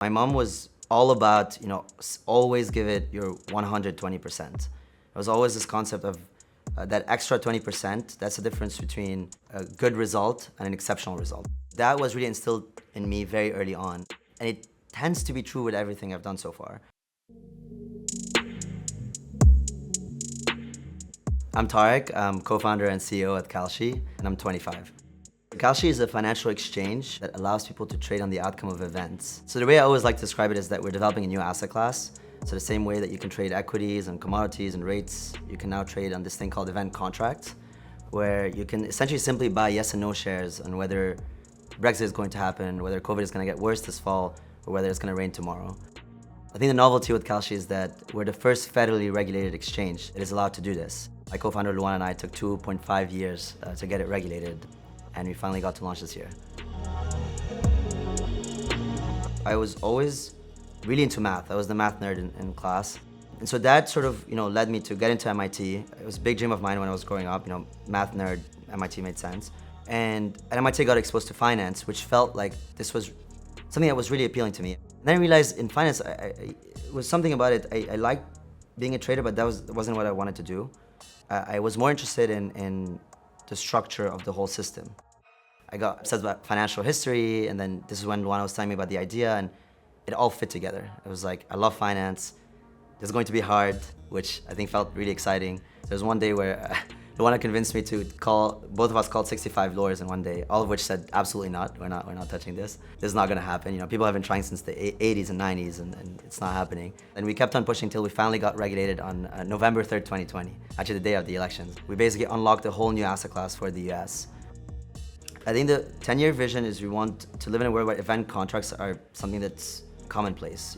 My mom was all about, always give it your 120%. There was always this concept of that extra 20%, that's the difference between a good result and an exceptional result. That was really instilled in me very early on. And it tends to be true with everything I've done so far. I'm Tarek, I'm co-founder and CEO at Kalshi, and I'm 25. Kalshi is a financial exchange that allows people to trade on the outcome of events. So the way I always like to describe it is that we're developing a new asset class. So the same way that you can trade equities and commodities and rates, you can now trade on this thing called event contracts, where you can essentially simply buy yes and no shares on whether Brexit is going to happen, whether COVID is going to get worse this fall, or whether it's going to rain tomorrow. I think the novelty with Kalshi is that we're the first federally regulated exchange that is allowed to do this. My co-founder Luan and I took 2.5 years to get it regulated, and we finally got to launch this year. I was always really into math. I was the math nerd in class. And so that sort of, led me to get into MIT. It was a big dream of mine when I was growing up, math nerd, MIT made sense. And at MIT I got exposed to finance, which felt like this was something that was really appealing to me. And then I realized in finance, it was something about it. I liked being a trader, but that wasn't what I wanted to do. I was more interested in the structure of the whole system. I got obsessed about financial history, and then this is when Luana was telling me about the idea, and it all fit together. It was like, I love finance. It's going to be hard, which I think felt really exciting. There was one day where Luana convinced me to both of us called 65 lawyers in one day, all of which said, absolutely not, we're not touching this. This is not gonna happen. People have been trying since the 80s and 90s, and it's not happening. And we kept on pushing until we finally got regulated on November 3rd, 2020, actually the day of the elections. We basically unlocked a whole new asset class for the US. I think the 10-year vision is we want to live in a world where event contracts are something that's commonplace.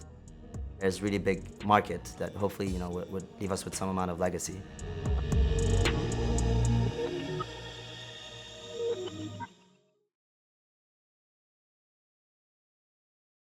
There's really big market that hopefully would leave us with some amount of legacy.